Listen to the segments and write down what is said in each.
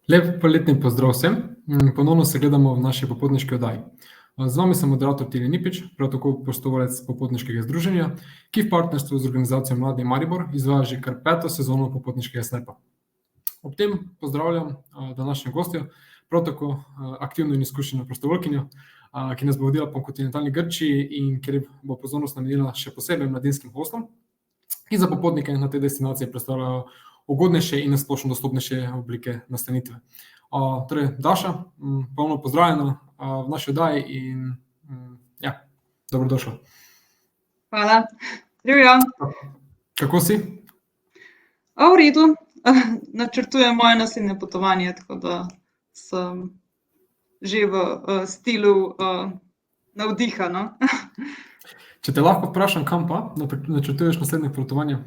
Lep poletni pozdrav vsem. Ponovno se gledamo v naši popotniški oddaji. Z vami sem moderator Tilje Nipič, prav tako prostovoljec popotniškega združenja, ki v partnerstvu z organizacijo Mladi Maribor izvaja že kar 5. sezono popotniškega snepa. Ob tem pozdravljam današnjo gostjo, prav tako aktivno in izkušeno prostovoljkinjo, ki nas bo vodila po kontinentalni Grčiji in kjer bo pozornost namenila še posebej mladinskim hostom, ki za popotnike na tej destinaciji predstavljajo ugodnejše in nasplošno dostopnejše oblike nastanitve. Torej, Daša, polno pozdravljena v naši oddaji in dobrodošla. Hvala. Živjo. Kako si? V redu. Načrtujem moje naslednje potovanje, tako da sem že v stilu navdiha, no. Če te lahko vprašam, kam pa načrtuješ naslednje potovanje?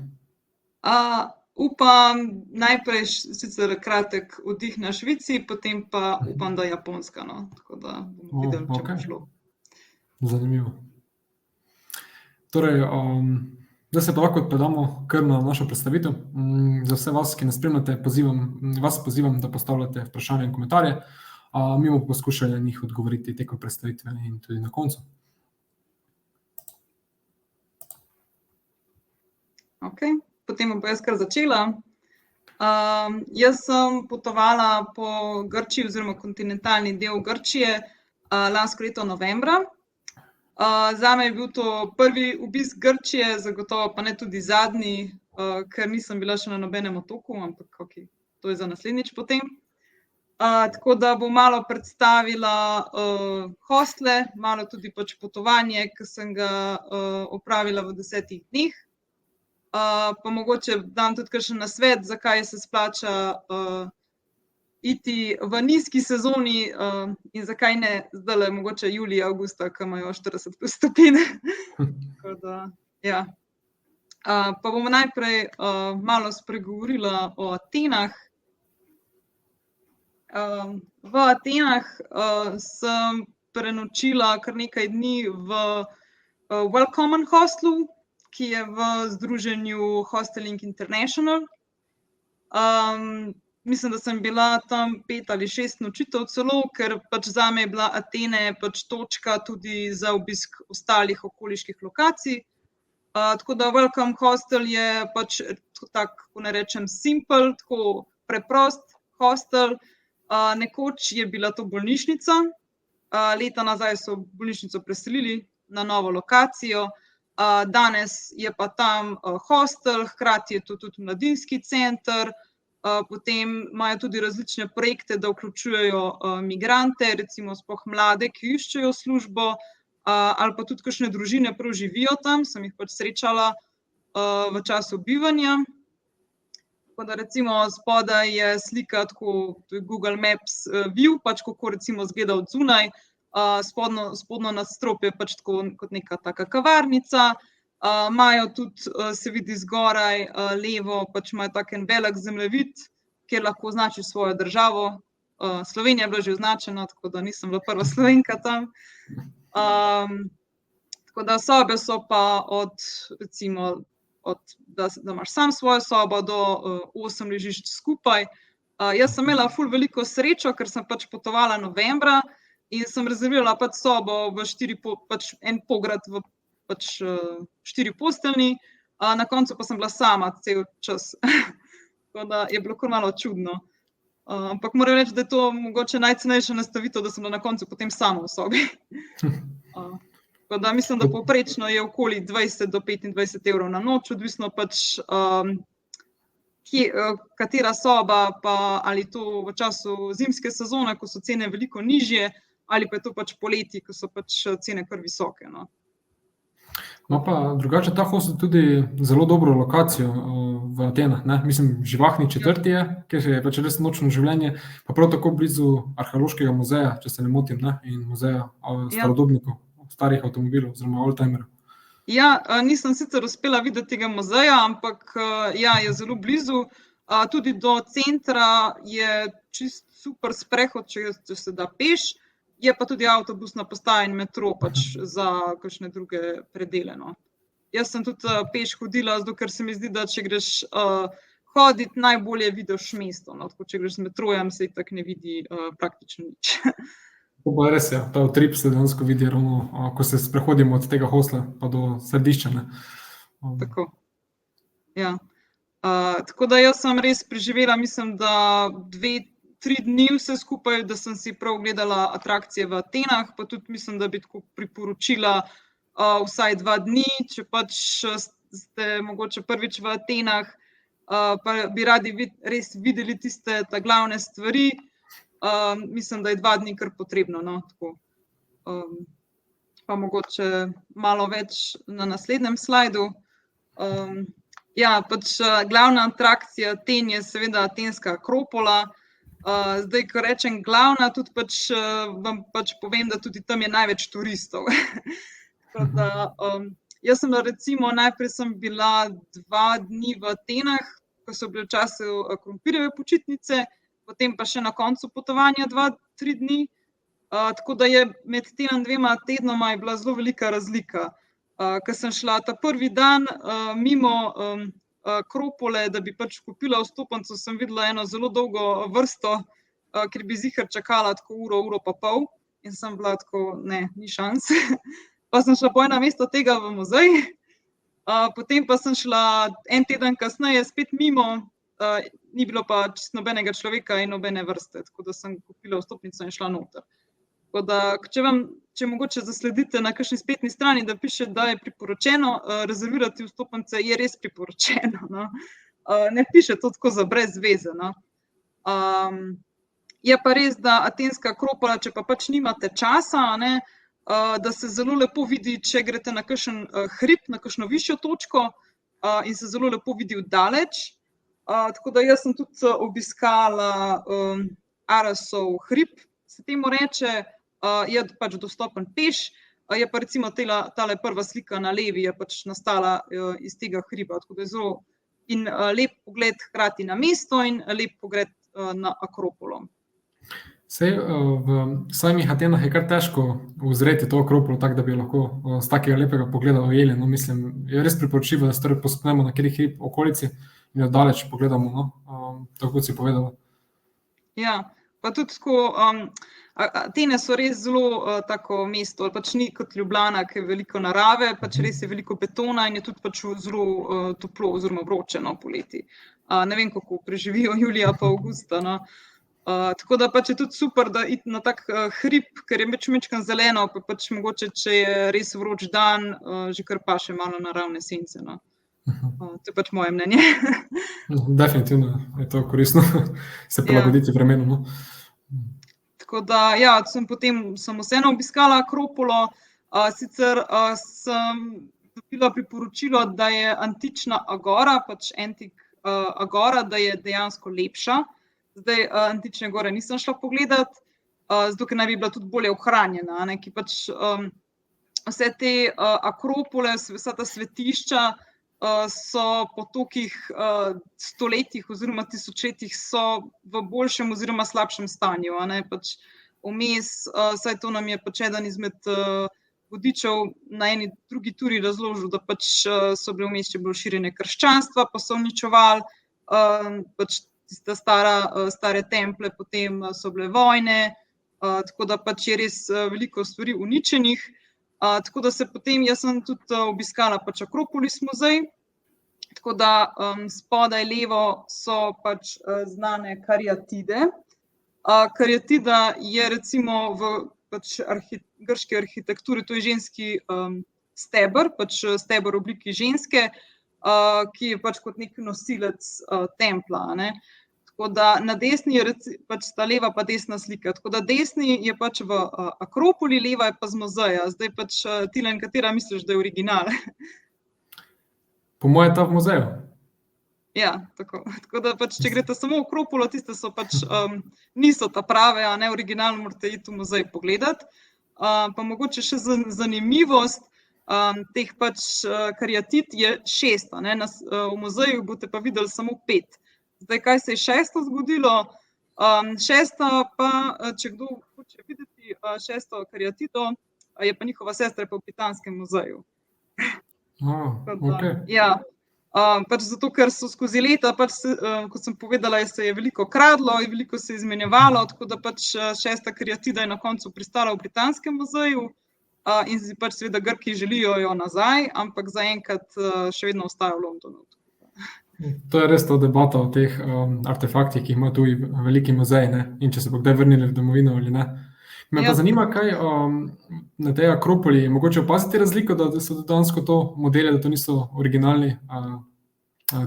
Upam najprej sicer kratek oddih na Švici, potem pa upam, da Japonska, no. Tako da bomo videli, če bo šlo. Zanimivo. Torej, zdaj se pa lahko odpeljamo kar na našo predstavitev. Za vse vas, ki nas spremljate, vas pozivam, da postavljate vprašanja in komentarje. Mi bomo poskušali na njih odgovoriti tekom predstavitve in tudi na koncu. Okej. Potem bom pa jaz kar začela. Jaz sem potovala po Grčiji oziroma kontinentalni del Grčije lansko leto novembra. Zame je bil to prvi obisk Grčije, zagotovo pa ne tudi zadnji, ker nisem bila še na nobenem otoku, ampak okej, to je za naslednjič potem. Tako da bom malo predstavila hostele, malo tudi pač potovanje, ki sem ga opravila v 10 dneh. Pa mogoče dam tudi kakšen nasvet, zakaj se splača iti v nizki sezoni in zakaj ne zdajle, mogoče julija, avgusta, ko imajo 40 plus stopinj. Tako da, ja. Pa bom najprej malo spregovorila o Atenah. V Atenah sem prenočila kar nekaj dni v Welcomen hostlu, ki je v združenju Hosteling International. Mislim, da sem bila tam 5 ali 6 nočitev celo, ker pač zame je bila Atene pač točka tudi za obisk ostalih okoliških lokacij. Tako da Welcome hostel je pač tako, ko ne rečem, simple, tako preprost hostel. Nekoč je bila to bolnišnica, leta nazaj so bolnišnico preselili na novo lokacijo. Danes je pa tam hostel, hkrati je to tudi mladinski center, potem imajo tudi različne projekte, da vključujejo migrante, recimo sploh mlade, ki iščejo službo, ali pa tudi kakšne družine prav živijo tam, sem jih pač srečala v času bivanja. Tako da recimo spodaj je slika tako, to je Google Maps view, pač kako recimo izgleda od zunaj. Spodnjo nadstropje pač tako kot neka taka kavarnica, imajo tudi, se vidi zgoraj levo, pač imajo tak en velik zemljevid, kjer lahko označiš svojo državo. Slovenija je bila že označena, tako da nisem bila prva Slovenka tam. Tako da sobe so pa od recimo, da imaš sam svojo sobo do 8 ležišč skupaj. Jaz sem imela ful veliko srečo, ker sem pač potovala novembra, in sem rezervirala pač sobo v pač en pograd v pač 4-posteljni, na koncu pa sem bila sama cel čas. Tako da je bilo kar malo čudno. Ampak moram reči, da je to mogoče najcenejša nastavitev, da sem bila na koncu potem sama v sobi. Tako da mislim, da povprečno je okoli 20 do 25 evrov na noč, odvisno pač katera soba, pa ali to v času zimske sezone, ko so cene veliko nižje, ali pa je to pač poleti, ko so pač cene kar visoke, no. No pa drugače ta hostel tudi zelo dobro lokacijo v Atenah, ne? Mislim, živahni četrti je, kjer je pač res nočno življenje, pa prav tako blizu arheološkega muzeja, če se ne motim, ne? In muzeja starodobnikov, starih avtomobilov oziroma oldtimerjev. Ja, nisem sicer uspela videti tega muzeja, ampak ja, je zelo blizu. Tudi do centra je čisto super sprehod, če se da peš. Je pa tudi avtobusna postaja in metro pač za kakšne druge predele, no. Jaz sem tudi peš hodila, zato ker se mi zdi, da če greš hoditi, najbolje vidiš mesto. No, tako, če greš z metrojem, se tako ne vidi praktično nič. To pa res je, ta utrip se dejansko vidi ravno, ko se sprehodimo od tega hostla pa do središča. Ne. Tako. Ja. Tako da jaz sem res preživela, mislim, da 2-3 dni vse skupaj, da sem si prav gledala atrakcije v Atenah, pa tudi mislim, da bi tako priporočila vsaj 2 dni, če pač ste mogoče prvič v Atenah, pa bi radi res videli tiste glavne stvari, mislim, da je 2 dni kar potrebno. No, tako. Pa mogoče malo več na naslednjem slajdu. Ja, pač glavna atrakcija Aten je seveda atenska Akropola. Zdaj, ko rečem glavna, tudi pač vam pač povem, da tudi tam je največ turistov. Tako da, jaz sem recimo najprej sem bila 2 dni v Atenah, ko so bile v času krompirjeve počitnice, potem pa še na koncu potovanja 2-3 dni. Tako da je med tema 2 tednoma je bila zelo velika razlika. Ko sem šla ta prvi dan mimo Akropole, da bi pač kupila vstopnico, sem videla eno zelo dolgo vrsto, ker bi ziher čakala tako uro pa pol. In sem bila tako, ne, ni šans. Pa sem šla pol namesto tega v muzej. Potem pa sem šla en teden kasneje spet mimo, ni bilo pa čisto nobenega človeka in nobene vrste, tako da sem kupila vstopnico in šla noter. Tako da, če mogoče zasledite na kakšni spletni strani, da piše, da je priporočeno rezervirati vstopnice, je res priporočeno. No. Ne piše to tako za brez veze. No. Je pa res, da atenska Akropola, če pa pač nimate časa, ne, da se zelo lepo vidi, če greste na kakšen hrib, na kakšno višjo točko in se zelo lepo vidi oddaleč. Tako da jaz sem tudi obiskala Arasov hrib, se temu reče, je pač dostopen peš, je pa recimo tale prva slika na levi je pač nastala iz tega hriba, tako da je zelo in lep pogled hkrati na mesto in lep pogled na Akropolo. Sej v samih Atenah je kar težko uzreti to Akropolo, tako da bi lahko z takega lepega pogleda ujeli. No, mislim, je res priporočljivo, da se torej pospnemo na kateri hrib okolici in oddaleč pogledamo, no, tako kot si povedala. Ja, pa tudi tako, Atene so res zelo tako mesto, pač ni kot Ljubljana, ki je veliko narave, pač res je veliko betona in je tudi pač zelo toplo oziroma vroče, no, poleti. Ne vem, kako preživijo julija pa avgusta, no. Tako da pač je tudi super, da iti na tak hrib, ker je mečkan zeleno, pa pač mogoče, če je res vroč dan, že kar paše malo naravne sence, no. To je pač moje mnenje. Definitivno je to koristno, se prilagoditi vremenu, no. Tako da, ja, sem vseeno obiskala Akropolo, sicer sem dobila priporočilo, da je antična agora, pač Antique Agora, da je dejansko lepša. Zdaj, antične gore nisem šla pogledat, zato ker naj bi bila tudi bolje ohranjena, ne, ki pač vse te Akropole, vsa ta svetišča so po tolikih stoletjih oziroma tisočletjih so v boljšem oziroma slabšem stanju, a ne, pač vmes, saj to nam je pač eden izmed vodičev na eni drugi turi razložil, da pač so bile vmes še bolj širjenje krščanstva, pa so uničevali pač tiste stare templje, potem so bile vojne, tako da pač je res veliko stvari uničenih. Tako da se potem, jaz sem tudi obiskala pač Akropolis muzej, tako da spodaj levo so pač znane kariatide. Kariatida je recimo v pač grški arhitekturi, to je ženski steber, pač steber v obliki ženske, ki je pač kot nek nosilec templa, ne. Tako da na desni je pač ta leva pa desna slika. Tako da desni je pač v Akropoli, leva je pa z muzeja. Zdaj pač Tilen, katera misliš, da je original? Po moje ta v muzeju. Ja, tako. Tako da pač, če greste samo v Akropolo, tiste so pač niso ta prave, a ne, original morate iti v muzej pogledat. Pa mogoče še zanimivost, teh pač kariatid je 6, a ne, v muzeju boste pa videli samo 5. Zdaj, kaj se je 6. zgodilo? 6. pa, če kdo hoče videti 6. kariatido, je pa njihova sestra v Britanskem muzeju. Okay. Ja, Pač zato, ker so skozi leta, pač kot sem povedala, se je veliko kradlo in veliko se je izmenjevalo, tako da pač šesta kariatida je na koncu pristala v Britanskem muzeju in pač seveda Grki želijo jo nazaj, ampak zaenkrat še vedno ostaja v Londonu. To je res ta debata o teh artefaktih, ki jih ima tu veliki muzej, ne? In če se bo kdaj vrnili v domovino ali ne. Me pa zanima, kaj na tej Akropoli, mogoče opaziti razliko, da so dejansko to modeli, da to niso originalni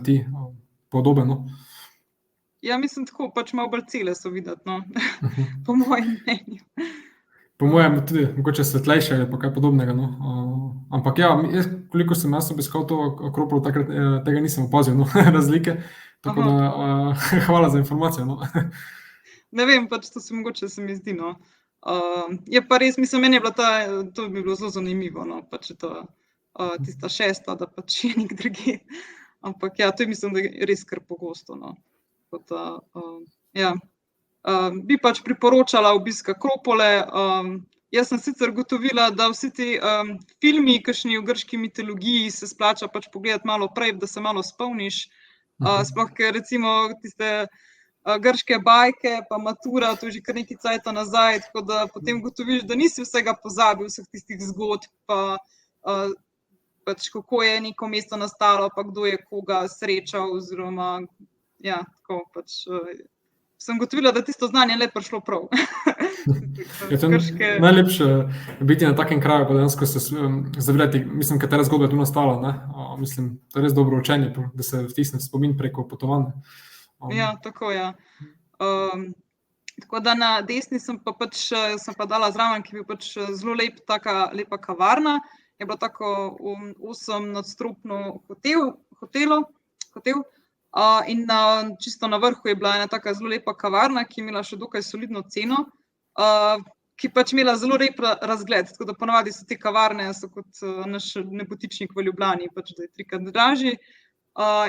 ti podobe, no? Ja, mislim tako, pač malo bolj cele so videti, no, po mojem mnenju. Po mojem tudi mogoče svetlejše ali pa kaj podobnega, no. Ampak ja, jaz, koliko sem jaz obiskal to Akropolo, takrat tega nisem opazil, no, razlike. Tako da hvala za informacijo, no. Ne vem, pač to se mi zdi, no. Je pa res, mislim, meni je bila to bi bilo zelo zanimivo, no, pač je tista šesta, da pač je nek drugje. Ampak ja, to mislim, da je res kar pogosto, no. Ja. Bi pač priporočala obisk Akropole. Jaz sem sicer ugotovila, da vsi ti filmi, kakšni v grški mitologiji, se splača pač pogledati malo prej, da se malo spomniš. Sploh, ker recimo tiste grške bajke, pa Matura, to je že kar nekaj cajta nazaj, tako da potem ugotoviš, da nisi vsega pozabil, vseh tistih zgodb, pa pač kako je neko mesto nastalo, pa kdo je koga srečal, oziroma ja, tako pač sem ugotovila, da tisto znanje le prišlo prav. Je to najlepše biti na takem kraju, pa dejansko se zavedati, mislim, katera zgodba je tu nastala, ne? Mislim, to je res dobro učenje, da se vtisne v spomin preko potovanja. Ja, tako, ja. Tako da na desni sem pa dala zraven, ki je bil pač zelo taka lepa kavarna. Je bilo tako 8-nadstropno hotel. In čisto na vrhu je bila ena taka zelo lepa kavarna, ki je imela še dokaj solidno ceno, ki pač imela zelo lep razgled. Tako da ponavadi so te kavarne so kot naš nebotičnik v Ljubljani, pač da je 3-krat dražji.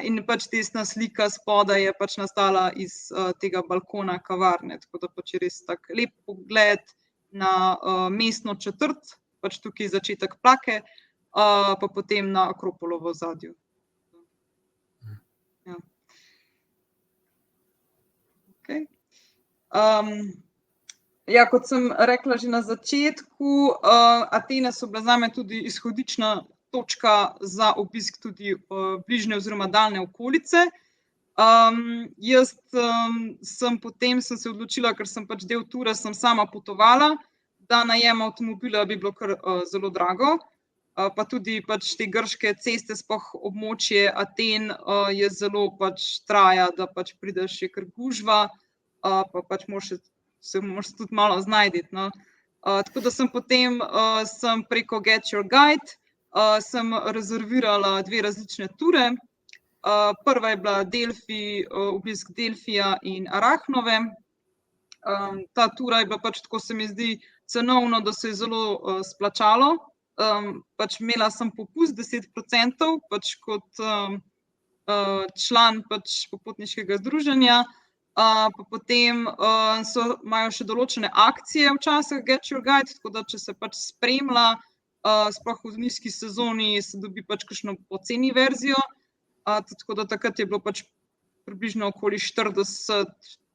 In pač desna slika spodaj je pač nastala iz tega balkona kavarne, tako da pač je res tak lep pogled na mestno četrt, pač tukaj začetek Plake, pa potem na Akropolo v ozadju. Ja. Okay. Ja, kot sem rekla že na začetku, Atene so bile zame tudi izhodiščna točka za obisk tudi bližnje oziroma daljne okolice. Jaz potem sem se odločila, ker sem pač del ture, sem sama potovala, da najem avtomobila bi bilo kar zelo drago, pa tudi pač te grške ceste, sploh območje Aten je zelo pač traja, da pač prideš, je kar gužva, pa pač se moraš tudi malo znajti, no. Tako da sem potem preko Get Your Guide sem rezervirala 2 različne ture. Prva je bila obisk Delfija in Arachnove. Ta tura je bila pač, tako se mi zdi, cenovno, da se je zelo splačalo. Pač imela sem popust 10%, pač kot član pač popotniškega združenja, pa potem imajo še določene akcije včasih Get Your Guide, tako da če se pač spremlja, sploh v nizki sezoni se dobi pač kakšno poceni verzijo, tako da takrat je bilo pač približno okoli 40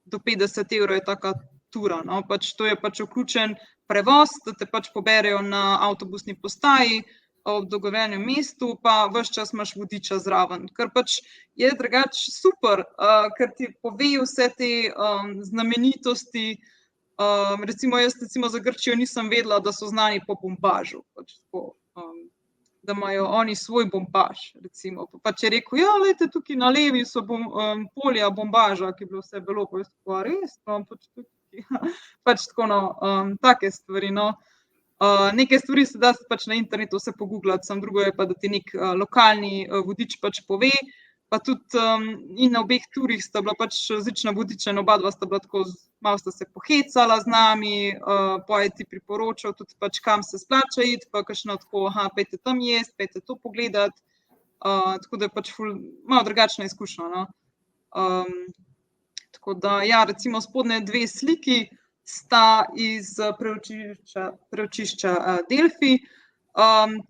do 50 evrov je taka tura, no, pač to je pač vključen prevoz, da te pač poberejo na avtobusni postaji ob dogovorjenem mestu, pa ves čas imaš vodiča zraven, kar pač je drugače super, ker ti pove vse te znamenitosti. Recimo jaz za Grčijo nisem vedela, da so znani po bombažu, pač tako, da imajo oni svoj bombaž, recimo. Pač je rekel, ja, glejte, tukaj na levi so polja bombaža, ki je bilo vse belo, pa jaz tako, res, no, pač tukaj, pač tako, no, take stvari, no. Neke stvari se da pač na internetu vse pogooglati, samo drugo je pa, da ti nek lokalni vodič pač pove, pa tudi in na obeh turih sta bila pač različna vodiča in oba dva sta bila tako, malo sta se pohecala z nami, potem je ti priporočal tudi pač kam se splača iti, pa kakšno tako, pejte tam jesti, pejte to pogledati, tako da je pač malo drugačna izkušnja, no. Tako da, ja, recimo spodnje 2 sliki sta iz preučišča Delfi.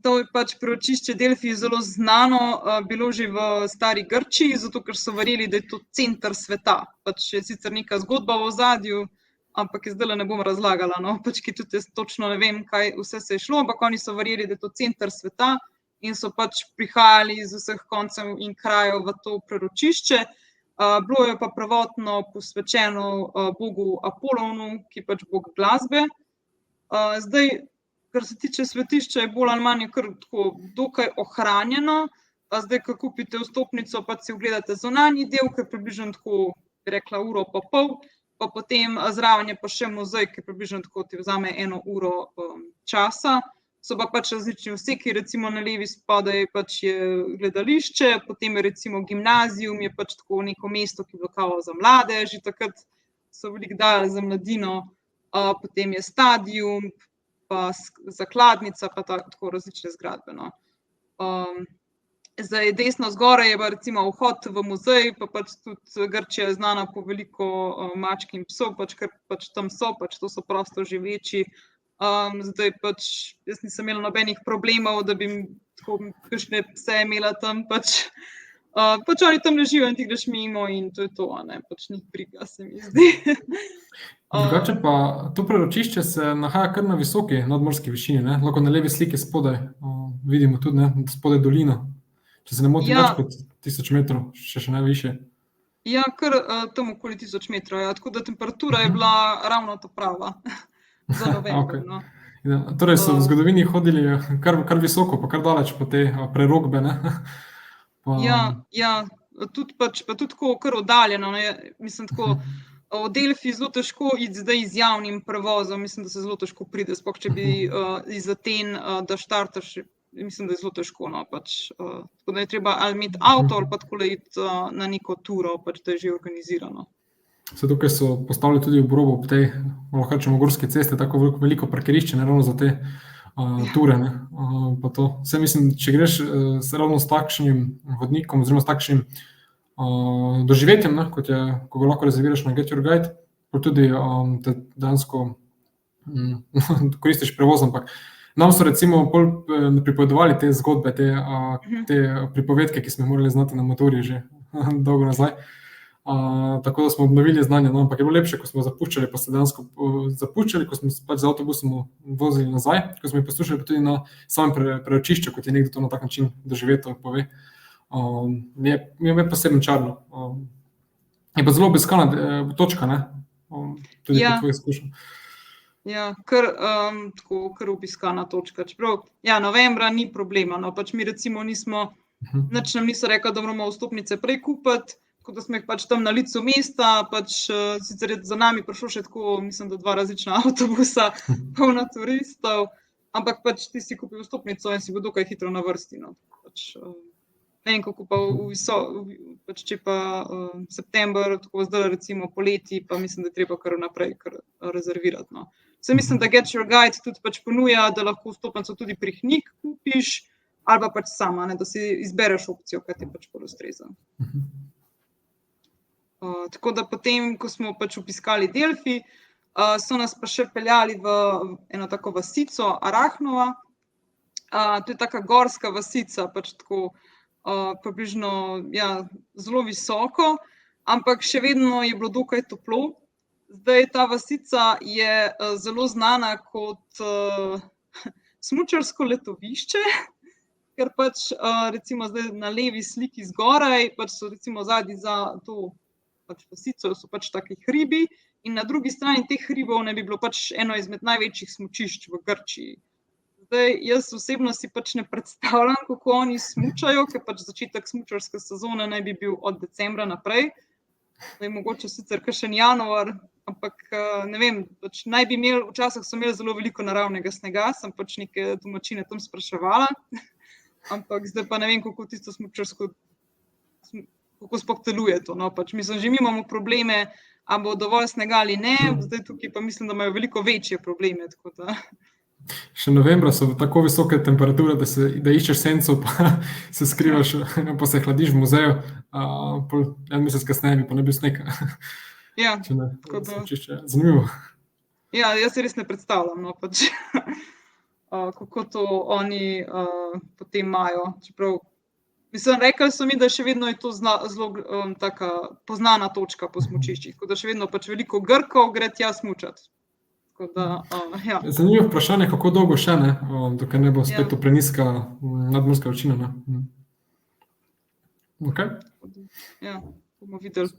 To je pač preučišče Delfi zelo znano, bilo že v stari Grčiji, zato ker so verjeli, da je to center sveta. Pač je sicer neka zgodba v ozadju, ampak je zdaj ne bom razlagala, no, pač ki tudi jaz točno ne vem, kaj vse se je šlo, ampak oni so verjeli, da je to center sveta in so pač prihajali iz vseh koncev in krajev v to preučišče. Bilo je pa prvotno posvečeno bogu Apolonu, ki je pač bog glasbe. Zdaj, kar se tiče svetišča, je bolj ali manj kar tako dokaj ohranjeno. Zdaj, ko kupite vstopnico, pa si ogledate zunanji del, ki je približno tako, bi rekla, uro pa pol, pa potem zraven je pa še muzej, ki približno tako ti vzame 1 uro časa. So pa pač različni vseki, recimo na levi spodaj pač je gledališče, potem je recimo gimnazijum, je pač tako neko mesto, ki je bilo kao za mlade, že takrat so veliko dali za mladino, potem je stadium, pa zakladnica, pa tako različne zgradbe. No. Zdaj, desno zgoraj je pa recimo vhod v muzej, pa pač tudi Grčija je znana po veliko mačk in psov, pač ker pač tam so, pač to so prosto živeči. Zdaj pač jaz nisem imela nobenih problemov, da bi tako kakšne pse imela tam, pač oni tam ležijo in ti greš mimo in to je to, ne, pač njih briga, se mi zdi. Drugače pa to preučišče se nahaja kar na visoki nadmorski višini, ne? Lahko na levi sliki spodaj vidimo tudi, ne, spodaj dolino. Če se ne motim, več kot 1000 metrov, še najvišje. Ja, kar tam okoli 1000 metrov, ja, tako da temperatura je bila ravno ta prava za november. No. Ja, torej so v zgodovini hodili kar visoko, pa kar daleč po te prerokbe, ne? Ja, tudi pač, pa tudi tako kar oddaljeno, ne, mislim tako, v Delfi zelo težko iti zdaj z javnim prevozom, mislim, da se zelo težko pride, sploh če bi iz Aten, da štartaš, mislim, da je zelo težko, no, pač, tako da je treba ali imeti avto ali pa takole iti na neko turo, pač da je že organizirano. Vse tukaj so postavili tudi ob robu tej, lahko rečemo, gorske ceste, tako veliko parkirišče, ne, ravno za te ture, ne, pa to. Vse mislim, če greš ravno s takšnim vodnikom oziroma s takšnim doživetjem, ne, kot je, ko ga lahko rezerviraš na Get Your Guide, pa tudi te dejansko koristiš prevoz, ampak nam so recimo pripovedovali te zgodbe, te pripovedke, ki smo morali znati na motorju že dolgo nazaj. Tako da smo obnovili znanje, no, ampak je bilo lepše, ko smo zapuščali, pa se dejansko zapuščali, ko smo pač z avtobusom vozili nazaj, ko smo jih poslušali pa tudi na samem preučišču, kot je nekdo to na tak način doživeto pove. Je poseben čar, no. Je pa zelo obiskana točka, ne, tudi po tvojih izkušnjah. Ja, kar obiskana točka, čeprav, ja, novembra ni problema, no, pač mi recimo nismo, nič nam niso rekli, da moramo vstopnice prej kupiti, tako da smo jih pač tam na licu mesta, pač sicer je za nami prišlo še tako, mislim, da 2 različna avtobusa, polna turistov, ampak pač ti si kupil vstopnico in si bil dokaj hitro na vrsti, no, pač ne vem, kako pa pač če pa september, tako zdaj recimo poleti, pa mislim, da je treba kar naprej rezervirati, no. Se mislim, da Get Your Guide tudi pač ponuja, da lahko vstopnico tudi pri njih kupiš, ali pa pač sama, ne, da si izbereš opcijo, kaj ti pač bolj ustreza. Tako da potem, ko smo pač obiskali Delfi, so nas pa še peljali v eno tako vasico Arachnova. To je taka gorska vasica, pač tako približno, ja, zelo visoko, ampak še vedno je bilo dokaj toplo. Zdaj, ta vasica je zelo znana kot smučarsko letovišče, ker pač recimo zdaj na levi sliki zgoraj, pač so recimo zadnji za to pač vasico, so pač taki hribi in na drugi strani teh hribov naj bi bilo pač eno izmed največjih smučišč v Grčiji. Zdaj, jaz osebno si pač ne predstavljam, kako oni smučajo, ker pač začetek smučarske sezone naj bi bil od decembra naprej. Zdaj, mogoče sicer kakšen januar, ampak ne vem, pač naj bi imeli, včasih so imeli zelo veliko naravnega snega, sem pač neke domačine tam spraševala, ampak zdaj pa ne vem, kako tisto smučarsko, kako sploh deluje to, no, pač mislim, že mi imamo probleme, a bo dovolj snega ali ne, zdaj tukaj pa mislim, da imajo veliko večje probleme, tako da. Še novembra so tako visoke temperature, da iščeš senco, pa se skrivaš, pa se hladiš v muzeju, en mesec kasneje bi pa ne bil sneg. Ja, tako da. Zanimivo. Ja, jaz se res ne predstavljam, no, pač. kako to oni potem imajo. Čeprav, mislim, rekli so mi, da še vedno je to zelo taka poznana točka po smučiščih, tako da še vedno pač veliko Grkov gre tja smučati. Tako da, ja. Zanimivo vprašanje, kako dolgo še, ne, dokaj ne bo spet Ja. to prenizka nadmorska vročina, ne. Okay. Ja, bomo videli.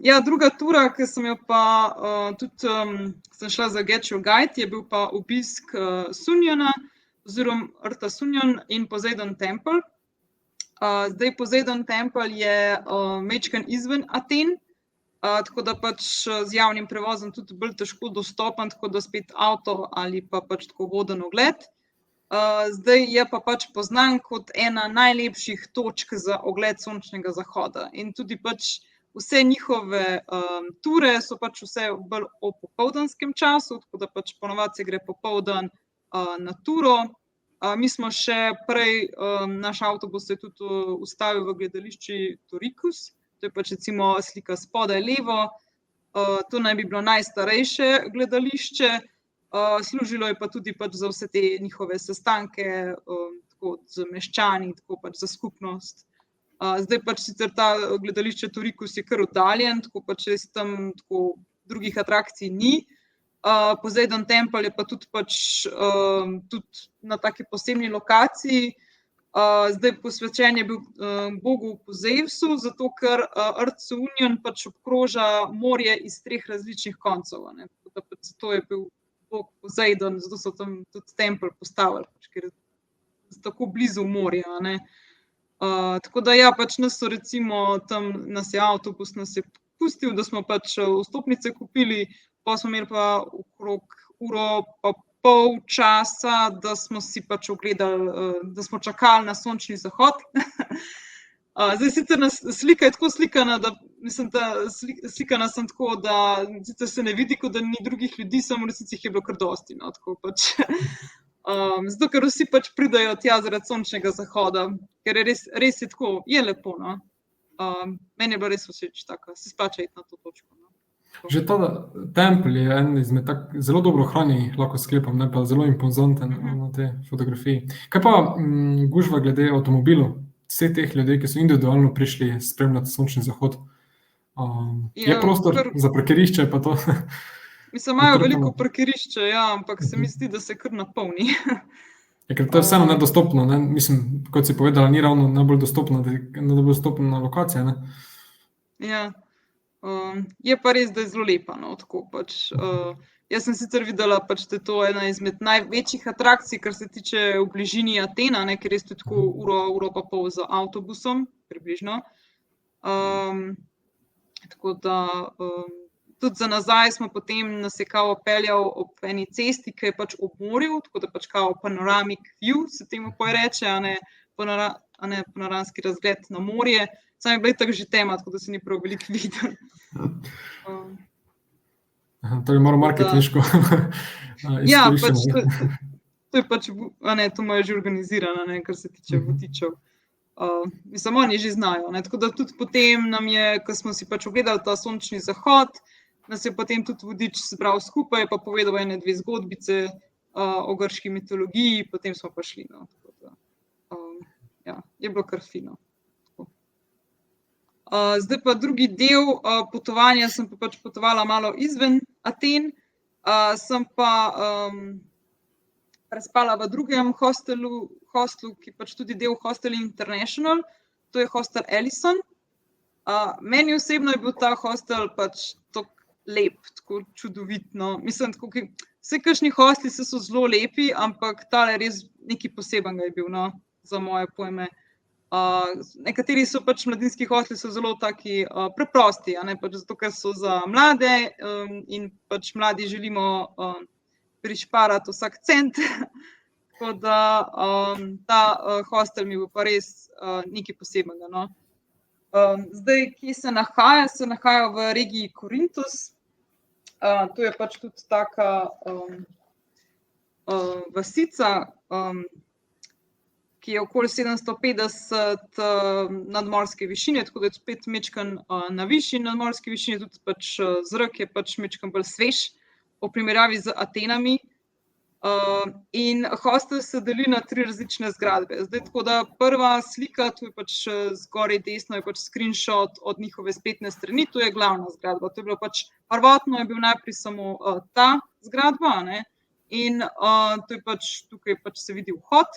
Ja, druga tura, ki sem jo pa tudi sem šla za Get Your Guide, je bil pa obisk Sunjana oziroma Rta Sunjan in Poseidon Temple. Zdaj Poseidon Temple je majčkeno izven Aten, tako da pač z javnim prevozom tudi bolj težko dostopen, tako da spet avto ali pa pač tako voden ogled. Zdaj je pa pač poznan kot ena najlepših točk za ogled sončnega zahoda in tudi pač vse njihove ture so pač vse bolj o popoldanskem času, tako da pač ponovadi se gre popoldan na turo. Mi smo še prej, naš avtobus se je tudi ustavil v gledališču Turicus, to je pač recimo slika spodaj levo, to naj bi bilo najstarejše gledališče, služilo je pa tudi pač za vse te njihove sestanke, tako z meščani, tako pač za skupnost. Zdaj pač sicer ta gledališče Turicus je kar oddaljen, tako pač res tam tako drugih atrakcij ni. Poseidon Temple je pa tudi pač tudi na taki posebni lokaciji. Zdaj posvečen je bil bogu Pozeusu, zato ker Rt Sunjan pač obkroža morje iz 3 različnih koncev, ne. Tako da pač zato je bil bog Poseidon, zato so tam tudi tempelj postavili, pač, ker je tako blizu morja, ne. Tako da ja, pač nas so recimo tam, avtobus nas je pustil, da smo pač vstopnice kupili, pa smo imeli pa okrog uro pa pol časa, da smo si pač ogledali, da smo čakali na sončni zahod. Zdaj sicer slika je tako slikana, da mislim, da slikana sem tako, da sicer se ne vidi, kot da ni drugih ljudi, samo v resnici jih je bilo kar dosti, no, tako pač. Zato, ker vsi pač pridejo tja zaradi sončnega zahoda, ker je res je tako, je lepo, no. Meni je bila res všeč taka, se splača iti na to točko, no. Že ta tempelj je en izmed zelo dobro ohranjenih, lahko sklepam, ne, pa zelo impozanten na tej fotografiji. Kaj pa gužva glede avtomobilov, vseh teh ljudi, ki so individualno prišli spremljati sončni zahod? Je prostor za parkirišče pa to? Mislim, imajo veliko parkirišče, ja, ampak se mi zdi, da se kar napolni. Ker to je vseeno nedostopno, ne, mislim, kot si povedala, ni ravno najbolj dostopna lokacija, ne. Ja. Je pa res, da je zelo lepa, no, tako pač. Jaz sem sicer videla pač, da je to ena izmed največjih atrakcij, kar se tiče v bližini Atena, ne, ker res to je tako uro pa pol z avtobusom, približno. Tako da tudi za nazaj smo potem nas je kao peljal ob eni cesti, ki je pač ob morju, tako da pač kao panoramic view se temu poje reče, a ne panoramski razgled na morje. Samo je bila itak že tema, tako da se ni prav veliko videlo. To je malo marketinško izkoriščeno. Ja, pač to je pač, to imajo že organizirano, ne, kar se tiče vodičev. Mislim, oni že znajo, ne, tako da tudi potem nam je, ko smo si pač ogledali ta sončni zahod, nas je potem tudi vodič zbral skupaj, pa povedal ene 2 zgodbice o grški mitologiji, potem smo pa šli, no, tako da, ja, je bilo kar fino. Zdaj pa drugi del potovanja, sem pa pač potovala malo izven Aten, sem pa prespala v drugem hostlu, ki je pač tudi del Hostel International, to je hostel Ellison. Meni osebno je bil ta hostel pač tako lep, tako čudovit, no. Mislim, tako, vsi kakšni hostli so zelo lepi, ampak tale res nekaj posebenega je bil, no, za moje pojme. Nekateri so pač mladinski hostli so zelo taki preprosti, a ne, pač zato, ker so za mlade in pač mladi želimo prišparati vsak cent, tako da ta hostel mi bo pa res nekaj posebenega, no. Zdaj, kje se nahaja? Se nahaja v regiji Korintos, to je pač tudi taka vasica, ki je okoli 750 nadmorske višine, tako da je spet majčkeno na višji nadmorski višini, tudi pač zrak je pač majčkeno bolj svež v primerjavi z Atenami. In hostel se deli na 3 različne zgradbe. Zdaj, tako da prva slika, tu je pač zgoraj desno, je pač screenshot od njihove spletne strani, to je glavna zgradba. To je bilo pač, prvotno je bil najprej samo ta zgradba, ne? In to je pač, tukaj pač se vidi vhod.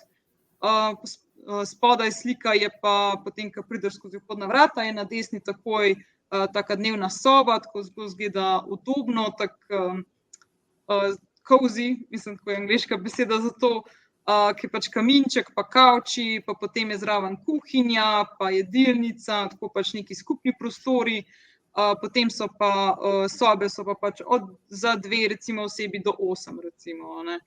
Spodaj slika je pa potem, ko prideš skozi vhodna vrata, je na desni takoj taka dnevna soba, tako zelo izgleda udobno, tako cozy, mislim, tako je angleška beseda za to, ki je pač kaminček, pa kavči, pa potem je zraven kuhinja, pa jedilnica, tako pač neki skupni prostori, potem so pa sobe, so pa pač za 2 recimo osebi do 8 recimo, ne.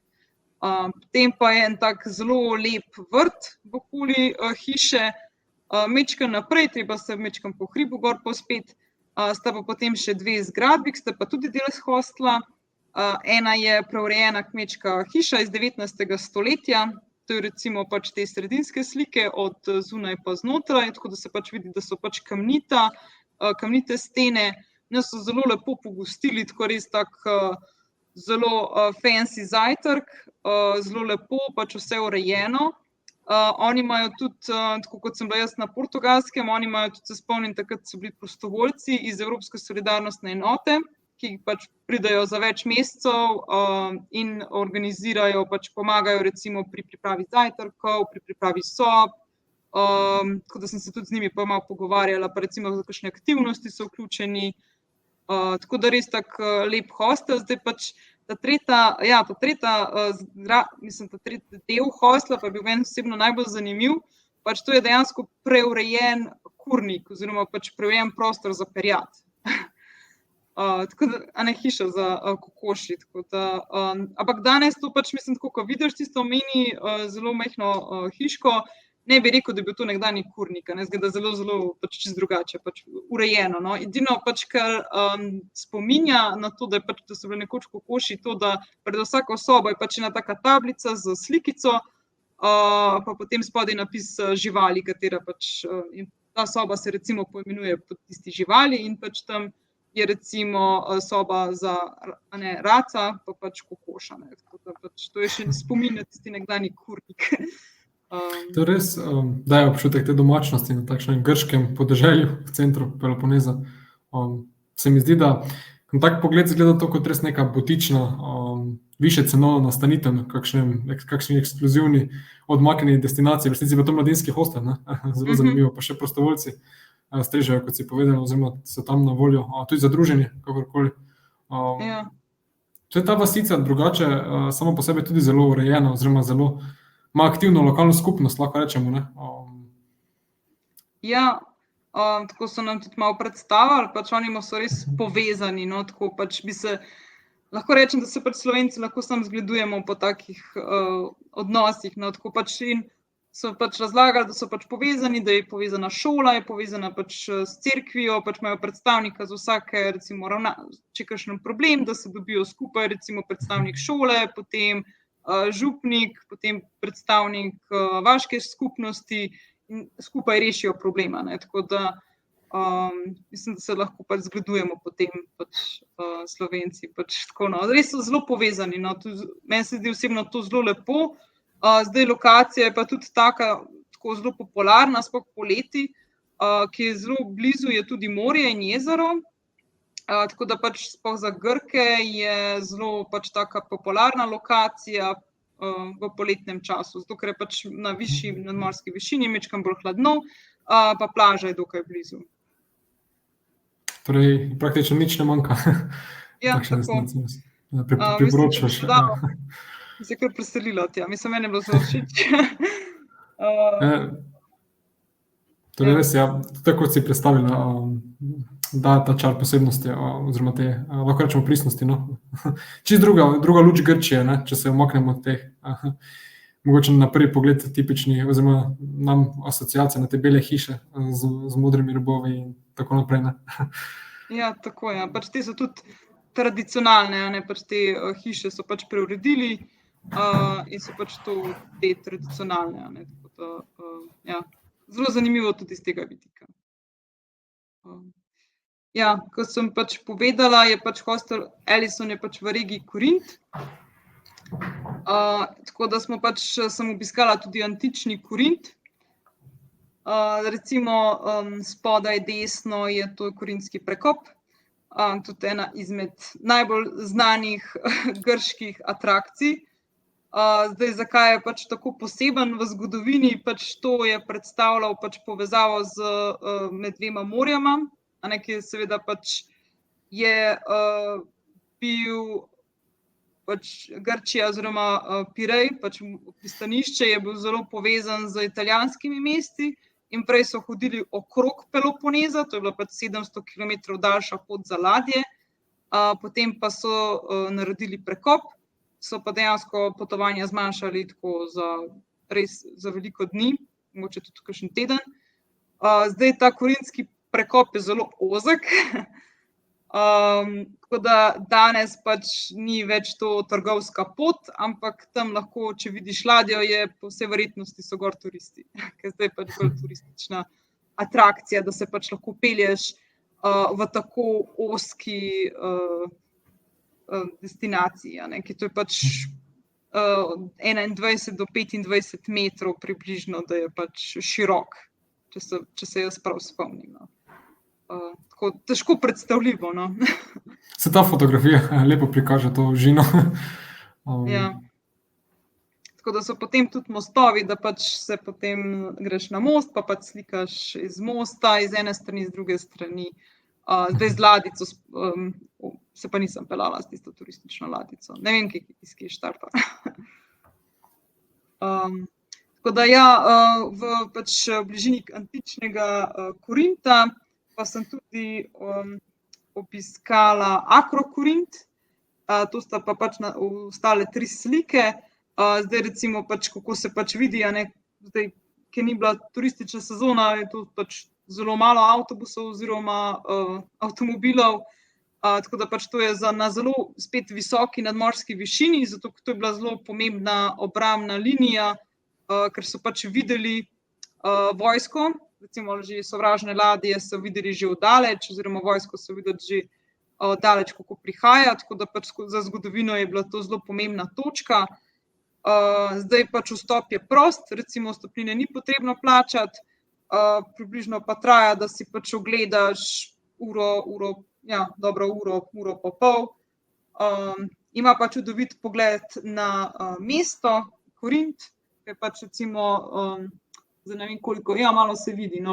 Potem pa je en tak zelo lep vrt okoli hiše, majčkeno naprej, treba se majčkeno po hribu gor povzpeti, sta pa potem še 2 zgradbi, ki sta pa tudi del hostla. Ena je preurejena kmečka hiša iz 19. stoletja, to je recimo pač te sredinske slike od zunaj pa znotraj, tako da se pač vidi, da so pač kamnite stene, nas so zelo lepo pogostili, tako res tak zelo fancy zajtrk, zelo lepo, pač vse urejeno. Oni imajo tudi, tako kot sem bila jaz na Portugalskem, oni imajo tudi, se spomnim, takrat so bili prostovoljci iz Evropske solidarnostne enote, ki pač pridejo za več mesecev in organizirajo, pač pomagajo recimo pri pripravi zajtrkov, pri pripravi sob, tako da sem se tudi z njimi pa malo pogovarjala, pa recimo za kakšne aktivnosti so vključeni, tako da res tak lep hostel. Zdaj pač ta tretji del hostla pa je bil meni osebno najbolj zanimiv, pač to je dejansko preurejen kurnik oziroma pač preurejen prostor za perjad. Tako da, a ne, hiša za kokoši, tako da, ampak danes to pač mislim, tako ko vidiš tisto mini zelo majhno hiško, ne bi rekel, da je bil to nekdanji kurnik, a ne, izgleda zelo pač čisto drugače, pač urejeno, no. Edino pač, kar spominja na to, da so bili nekoč kokoši, to, da pred vsako sobo je pač ena taka tablica s slikico, pa potem spodaj napis živali, katera pač, in ta soba se recimo poimenuje po tisti živali in pač tam je recimo soba za, a ne, raca, pa pač kokoša, ne, tako da pač to je še spomin na tisti nekdanji kurnik. To res daje občutek te domačnosti na takšnem grškem podeželju v centru Peloponeza. Se mi zdi, da na tak pogled izgleda to kot res neka butična, višje cenovna nastanitev na kakšni ekskluzivni odmaknjeni destinaciji, v resnici pa to mladinski hostel, ne, zelo zanimivo, pa še prostovoljci strežejo, kot si povedala, oziroma so tam na voljo, tudi za druženje, kakorkoli. Ja. To je ta vasica drugače, samo po sebi tudi zelo urejena, oziroma zelo ima aktivno lokalno skupnost, lahko rečemo, ne. Ja, tako so nam tudi malo predstavili, pač oni so res povezani, no, tako pač bi se, lahko rečem, da se pač Slovenci lahko samo zgledujemo po takih odnosih, no, tako pač in so pač razlagali, da so pač povezani, da je povezana šola, je povezana pač s cerkvijo, pač imajo predstavnika za vsake, recimo, če je kakšen problem, da se dobijo skupaj, recimo predstavnik šole, potem župnik, potem predstavnik vaške skupnosti in skupaj rešijo problema, ne, tako da mislim, da se lahko pač zgledujemo po tem pač Slovenci, pač tako, no, res so zelo povezani, no, meni se zdi osebno to zelo lepo. Zdaj lokacija je pa tudi taka, tako zelo popularna, sploh poleti, ki je zelo blizu, je tudi morje in jezero, tako da pač sploh za Grke je zelo pač taka popularna lokacija v poletnem času, zato ker je pač na višji nadmorski višini, majčkeno bolj hladno, pa plaža je dokaj blizu. Torej, praktično nič ne manjka. Ja, tako. Priporočaš. Bi se kar preselila tja, mislim, meni je bilo zelo všeč. Torej res, ja, tako kot si predstavila, da ta čar posebnosti, oziroma te, lahko rečemo pristnosti, no. Čisto druga luč Grčije, ne, če se umaknemo od teh, mogoče na prvi pogled tipični, oziroma nam asociacija na te bele hiše z modrimi robovi in tako naprej, ne. Ja, tako, ja, pač te so tudi tradicionalne, a ne, pač te hiše so pač preuredili in so pač to te tradicionalne, a ne, tako da, ja, zelo zanimivo tudi iz tega vidika. Ja, kot sem pač povedala, je pač hostel Ellison je pač v regiji Korint. Tako da sem obiskala tudi antični Korint. Recimo spodaj desno je to Korintski prekop, tudi ena izmed najbolj znanih grških atrakcij. Zdaj, zakaj je tako poseben v zgodovini, to je predstavljal povezavo med dvema morjema, ki je seveda je bil Grčija oziroma Pirej, pristanišče je bil zelo povezan z italijanskimi mesti in prej so hodili okrog Peloponeza, to je bila 700 km daljša pot za ladje, potem pa so naredili prekop, so pa dejansko potovanja zmanjšali tako za veliko dni, mogoče tudi kakšen teden. Zdaj ta Korintski prekop je zelo ozek, tako da danes ni več to trgovska pot, ampak tam lahko, če vidiš ladjo, je po vsej verjetnosti so gor turisti, ker zdaj je bolj turistična atrakcija, da se lahko pelješ v tako ozki destinaciji, ki to je 21 do 25 metrov približno, da je širok, če se jaz prav spomnim. Tako težko predstavljivo. Se ta fotografija lepo prikaže to žino. Ja. Tako da so potem tudi mostovi, da se potem greš na most, pa slikaš iz mosta, iz ene strani, iz druge strani. Zdaj z ladico, se pa nisem peljala s tisto turistično ladico. Ne vem, iz kje štarta. Tako da ja, v bližini antičnega Korinta pa sem tudi obiskala Akrokorint, to sta pa ostale 3 slike. Zdaj recimo, kako se vidi, zdaj, ker ni bila turistična sezona, je tu zelo malo avtobusov oziroma avtomobilov, tako da to je na zelo spet visoki nadmorski višini, zato to je bila zelo pomembna obrambna linija, ker so videli vojsko, recimo že sovražne ladje so videli že oddaleč, oziroma vojsko so videli že oddaleč, kako prihaja, tako da za zgodovino je bila to zelo pomembna točka. Zdaj vstop je prost, recimo vstopnine ni potrebno plačati, približno pa traja, da si ogledaš uro pa pol. Ima čudovit pogled na mesto Korint, ki je recimo za ne vem koliko, malo se vidi,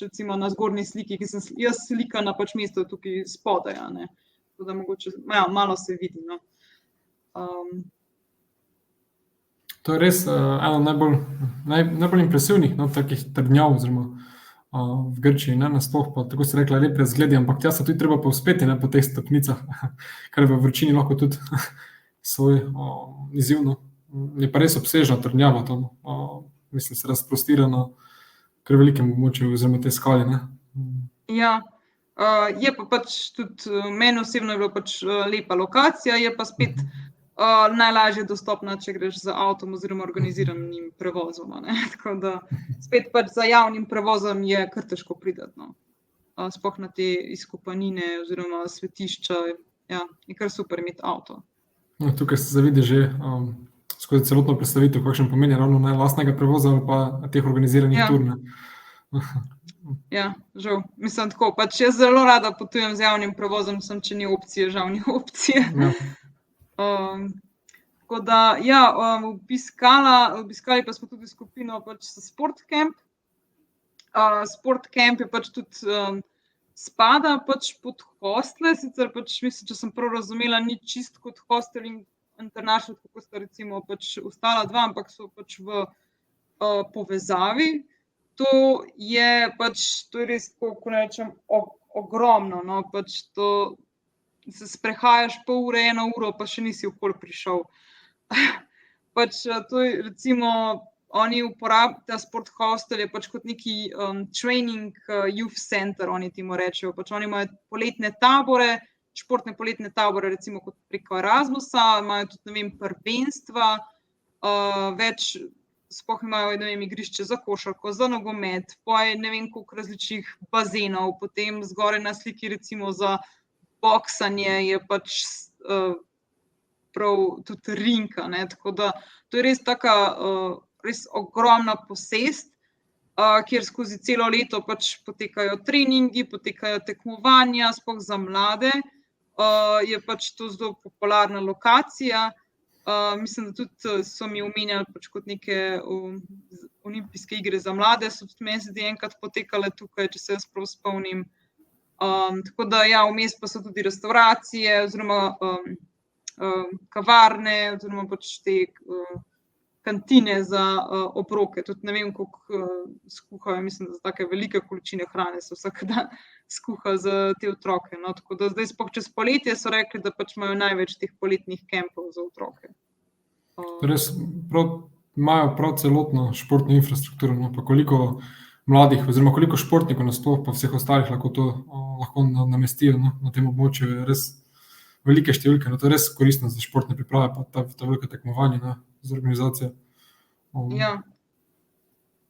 recimo na zgornji sliki, ki sem jaz slikana, mesto tukaj spodaj, tako da mogoče, malo se vidi. To je res eno najbolj impresivnih takih trdnjav oziroma v Grčiji, nasploh pa, tako si rekla, lepe zgledi, ampak tja se tudi treba povzpeti po teh stopnicah, kar v vročini lahko tudi svoj izzivno. Je pa res obsežna trdnjava to, mislim, se razprostira na kar velikem območju oziroma te skale. Ja, je pa tudi meni osebno je bila lepa lokacija, je pa spet najlažje dostopna, če greš z avtom oziroma organiziranim prevozom. Tako da spet za javnim prevozom je kar težko priti. Sploh na te izkopanine oziroma svetišča, je kar super imeti avto. Tukaj se zavidi že skozi celotno predstavitev, kakšen pomeni ravno lastnega prevoza ali pa teh organiziranih tur. Ja, žal. Mislim tako, jaz zelo rada potujem z javnim prevozom, sem če ni opcije, žal ni opcije. Tako da, obiskali pa smo tudi skupino za Sportcamp. Sportcamp je tudi spada pod hostle, sicer mislim, če sem prav razumela, ni čist kot hostel in international, kako sta recimo ostala 2, ampak so v povezavi. To je res, ko rečem, ogromno. To se sprehajaš pol ure, 1 uro, pa še nisi okoli prišel. To je recimo, oni uporabljajo ta sport hostel, je kot neki training youth center, oni temu rečejo. Oni imajo poletne tabore, športne poletne tabore, recimo kot preko Erasmusa, imajo tudi, ne vem, prvenstva, več, sploh imajo, ne vem, igrišče za košarko, za nogomet, ne vem koliko različnih bazenov, potem zgoraj na sliki recimo za boksanje je prav tudi rinka, ne, tako da to je res taka, res ogromna posest, kjer skozi celo leto pač potekajo treningi, potekajo tekmovanja, sploh za mlade, je pač to zelo popularna lokacija. Mislim, da tudi so mi omenjali pač kot neke olimpijske igre za mlade, so tudi meni zdi enkrat potekale tukaj, če se jaz prav spomnim. Tako da ja, vmes pa so tudi restauracije oziroma kavarne oziroma pač te kantine za obroke. Tudi ne vem, koliko skuhajo, mislim, da za take velike količine hrane se vsak dan skuha za te otroke. No. Tako da zdaj sploh čez poletje so rekli, da pač imajo največ teh poletnih kempov za otroke. Res imajo prav celotno športno infrastrukturo, no, pa koliko mladih oziroma koliko športnikov nasploh pa vseh ostalih lahko namestijo, no, na tem območju, je res velike številke, no, to je res koristno za športne priprave, pa ta velika tekmovanja, ne, za organizacijo. Ja,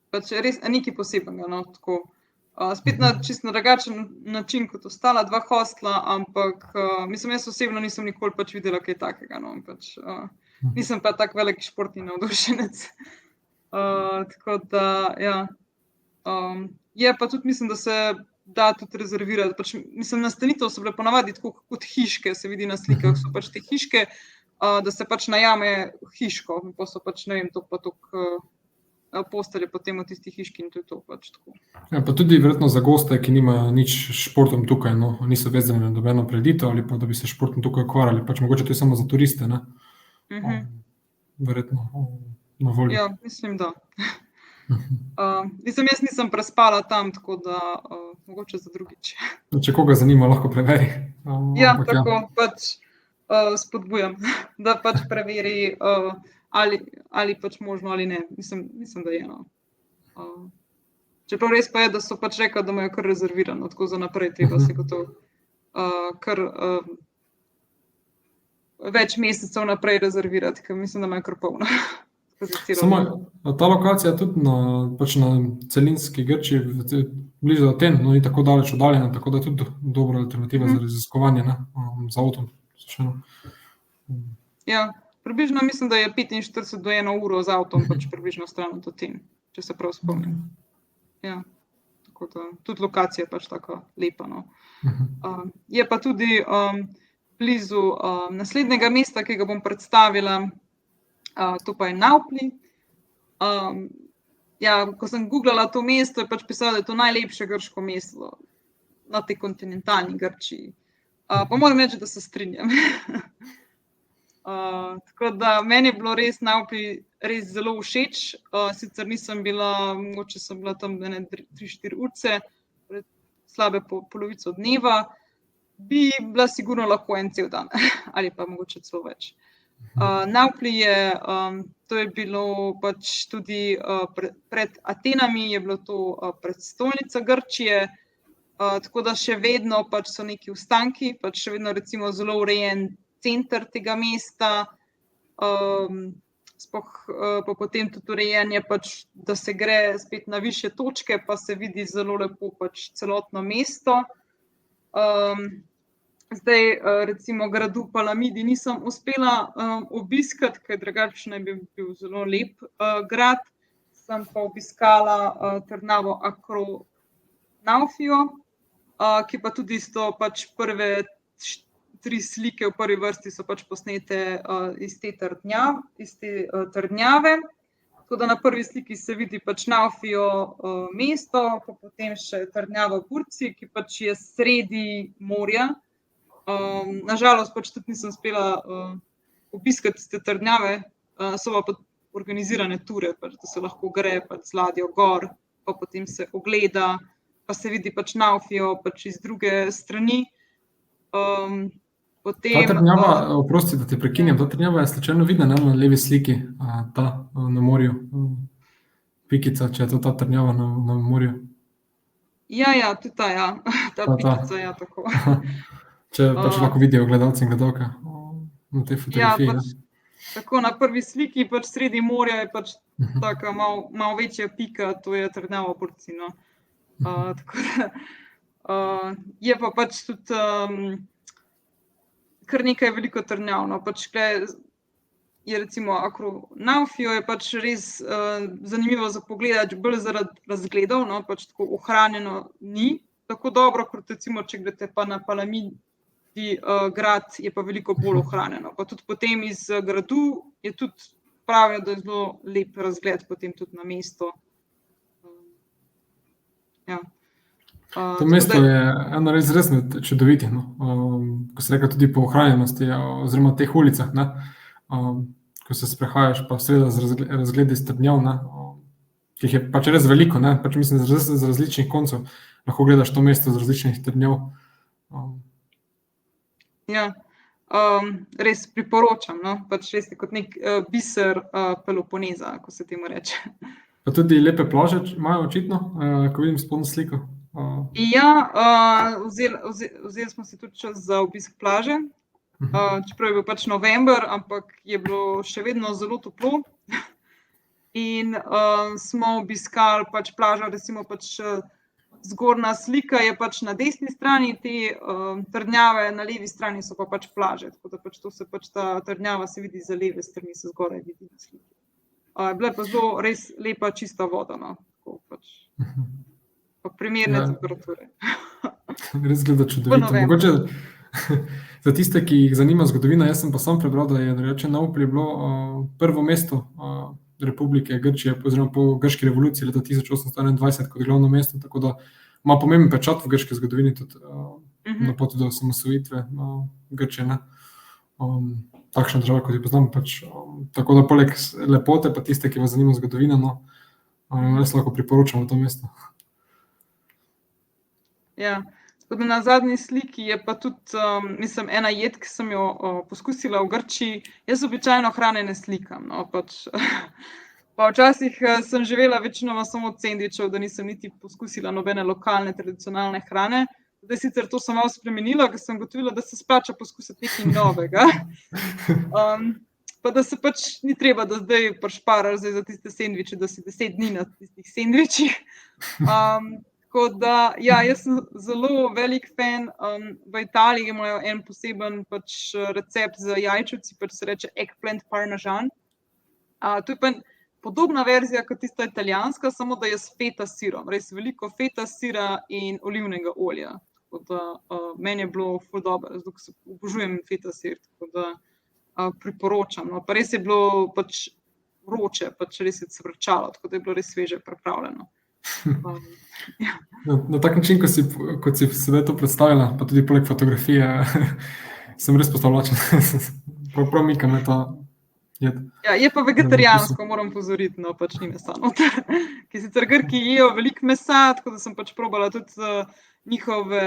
pač res nekaj posebnega, no, tako. Spet na čisto drugačen način kot ostala dva hostla, ampak mislim, jaz osebno nisem nikoli pač videla kaj takega, no, pač nisem pa tak velik športni navdušenec. Tako da, ja. Je pa tudi, mislim, da se da tudi rezervirati, pač, mislim, nastanitev so bile ponavadi tako kot hiške, se vidi na slikah, so pač te hiške, da se pač najame hiško, pa so pač, ne vem, toliko postelje potem v tisti hiški in to je to pač tako. Ja, pa tudi verjetno za goste, ki nimajo nič s športom tukaj, no, niso vezani na nobeno prireditev ali pa da bi se športom tukaj ukvarjali, pač mogoče to je samo za turiste, ne? Verjetno na voljo. Ja, mislim, da. Mislim, jaz nisem prespala tam, tako da mogoče za drugič. Če koga zanima, lahko preveri. Ja, Ampak tako pač spodbujam, da pač preveri, ali pač možno ali ne. Mislim, da je, no. Čeprav res pa je, da so pač rekli, da imajo kar rezervirano, tako za naprej treba se gotovo kar več mesecev naprej rezervirati, ker mislim, da imajo kar polno. Samo ta lokacija tudi pač na celinski Grčiji, blizu Aten, no, ni tako daleč oddaljena, tako da je tudi dobra alternativa za raziskovanje, ne, z avtom. Ja, približno mislim, da je 45 do 1 uro z avtom, pač približno stran od Aten, če se prav spomnim. Ja, tako da tudi lokacija je pač tako lepa, no. Je pa tudi blizu naslednjega mesta, ki ga bom predstavila, to pa je Naupli. Ja, ko sem googlala to mesto, je pač pisalo, da je to najlepše grško mesto na tej kontinentalni Grčiji. Pa moram reči, da se strinjam. Tako da meni je bilo res Naupli res zelo všeč. Sicer nisem bila, mogoče sem bila tam 3-4 urice, slabe polovico dneva, bi bila sigurno lahko en cel dan ali pa mogoče celo več. Naupli je, to je bilo pač tudi pred Atenami, je bilo to prestolnica Grčije, tako da še vedno pač so neki ostanki, pač še vedno recimo zelo urejen center tega mesta, sploh pa potem tudi urejen je pač, da se gre spet na višje točke, pa se vidi zelo lepo pač celotno mesto. Zdaj recimo gradu Palamidi nisem uspela obiskati, ker drugače naj bi bil zelo lep grad. Sem pa obiskala trdnjavo Akronaufijo, ki pa tudi so pač prve 3 slike v prvi vrsti so pač posnete iz te trdnjave. Tako da na prvi sliki se vidi pač Naufijo mesto, pa potem še trdnjava Burci, ki pač je sredi morja. Nažalost pač tudi nisem uspela obiskati te trdnjave, so pa organizirane ture, pač, da se lahko gre pač z ladjo gor, pa potem se ogleda, pa se vidi pač Naufijo pač iz druge strani. Potem, ta trdnjava, oprosti, da te prekinjam, ta trdnjava je slučajno vidna, ne, na levi sliki, ta na morju, pikica, če je to ta trdnjava na morju. Ja, tudi ta, ja. Ta pikica, ja, tako. Če pač lahko vidijo gledalci in gledalke na tej fotografiji. Ja, pač, tako na prvi sliki pač sredi morja je pač taka malo večja pika, to je trdnjava Burci, no. Tako da je pa pač tudi kar nekaj veliko trdnjav. No, pač je recimo Akronautijo je pač res zanimivo za pogledati, bolj zaradi razgledov, no, pač tako ohranjeno ni tako dobro, kot recimo, če greste pa na Palamidi grad, je pa veliko bolj ohranjeno. Pa tudi potem iz gradu je tudi pravijo, da je zelo lep razgled potem tudi na mesto. Ja. To mesto je eno res čudovito, no. Ko se reka tudi po ohranjenosti oziroma teh ulicah, ne. Ko se sprehajaš pa seveda z razgledi s trdnjav, ne, ki jih je pač res veliko, ne, pač mislim, z različnih koncev lahko gledaš to mesto z različnih trdnjav. Ja, res priporočam, no, pač res je kot nek biser Peloponeza, ko se temu reče. Pa tudi lepe plaže imajo očitno, ko vidim spodnjo sliko. Ja, vzeli smo si tudi čas za obisk plaže, čeprav je bil pač november, ampak je bilo še vedno zelo toplo. In smo obiskali pač plažo, recimo pač zgornja slika je pač na desni strani te trdnjave, na levi strani so pa pač plaže, tako da pač to se pač ta trdnjava se vidi za leve strani, se zgoraj vidi na sliki. Bila je pa zelo res lepa čista voda, no, tako pač. Pa primerne temperature. Res gleda čudovito. Mogoče za tiste, ki jih zanima zgodovina, jaz sem pa sam prebral, da je Neapolis bilo prvo mesto Republike Grčije oziroma po grški revoluciji leta 1821 kot glavno mesto, tako da ima pomemben pečat v grški zgodovini tudi na poti do osamosvojitve Grčije, ne. Takšna država, kot jo poznamo, pač tako da poleg lepote pa tiste, ki vas zanima zgodovina, no, res lahko priporočamo to mesto. Ja, tako da na zadnji sliki je pa tudi, mislim, ena jed, ki sem jo poskusila v Grčiji. Jaz običajno hrane ne slikam, no, pač. Pa včasih sem živela večinoma samo od sendvičev, da nisem niti poskusila nobene lokalne, tradicionalne hrane. Zdaj sicer to sem malo spremenila, ker sem ugotovila, da se splača poskusiti nekaj novega. Pa da se pač ni treba, da zdaj prišparaš za tiste sendviče, da si 10 dni na tistih sendvičih. Tako da, ja, jaz sem zelo velik fan. V Italiji imajo en poseben pač recept z jajčevci, pač se reče eggplant parmesan. To je pa podobna verzija kot tista italijanska, samo da je s feta sirom. Res veliko feta sira in olivnega olja. Tako da meni je bilo ful dobro, zato obožujem feta sir, tako da priporočam. No, pa res je bilo pač vroče, pač res je cvrčalo, tako da je bilo res sveže pripravljeno. Ja. Na tak način, kot si sedaj to predstavila, pa tudi poleg fotografije, sem res postal lačen. Prav mika me ta jed. Ja, je pa vegetarijansko, moram pozoriti, no, pač ni mesa noter. Ker sicer Grki jejo veliko mesa, tako da sem pač probala tudi njihove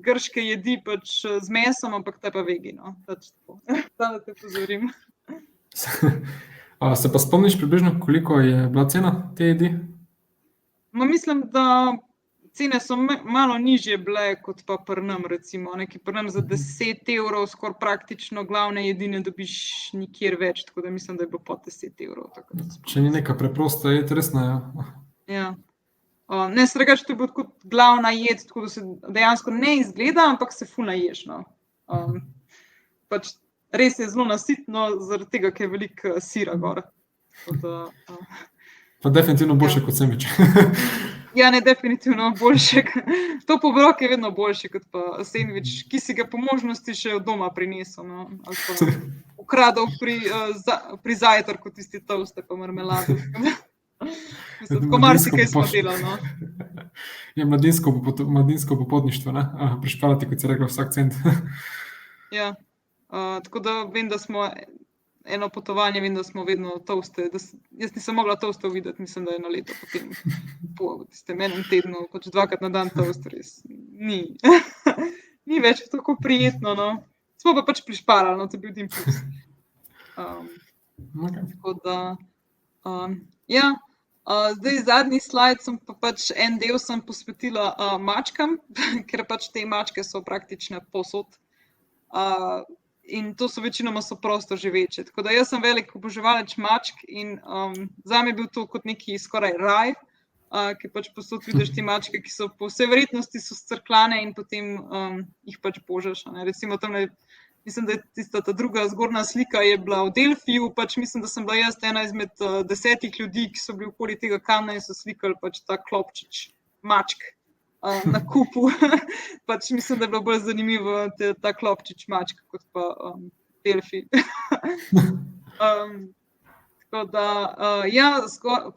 grške jedi pač z mesom, ampak ta pa vegi, no. Pač tako. Da te pozorim. Se pa spomniš približno, koliko je bila cena te jedi? Mislim, da cene so malo nižje bile kot pa pri nam, recimo. Nekaj pri nam za 10 evrov skoraj praktično glavne jedi ne dobiš nikjer več, tako da mislim, da je bilo po 10 evrov. Če ni neka preprosta jed, resna, ja. Ja. Ne, sregač, to je bilo kot glavna jed, tako da se dejansko ne izgleda, ampak se ful naješ, no. Pač res je zelo nasitno, zaradi tega, ker je veliko sira gor. Pa definitivno boljše kot sendvič. Ja, ne, definitivno boljše. To obrok je vedno boljši kot pa sendvič, ki si ga po možnosti še od doma prinesel, no. Ali pa ukradel pri zajtrku tisti toste pa marmelado. Mislim, tako marsikaj smo delali, no. Je mladinsko popotništvo, ne? Prišparati, kot si rekla, vsak cent. Ja, tako da vem, da smo eno potovanje, vem, da smo vedno toste, jaz nisem mogla tostov videti, mislim, da je na leto potem po tistem enem tednu, pač 2krat na dan tost, res ni več tako prijetno, no. Smo pa pač prišparali, no, to je bil din plus. Tako da, ja, zdaj zadnji slajd sem pa pač en del sem posvetila mačkam, ker pač te mačke so praktične povsod. In to so večinoma prosto živeče. Tako da jaz sem velik oboževalec mačk in zame je bil to kot neki skoraj raj, ki pač povsod vidiš te mačke, ki so po vsej verjetnosti so scrklane in potem jih pač božaš. Recimo tam mislim, da je tista ta druga zgornja slika je bila v Delfiju, pač mislim, da sem bila jaz ena izmed 10 ljudi, ki so bili okoli tega kamna in so slikali pač ta klopčič mačk na kupu. Pač mislim, da je bilo bolj zanimivo ta klopčič mačk, kot pa Delfi. Tako da,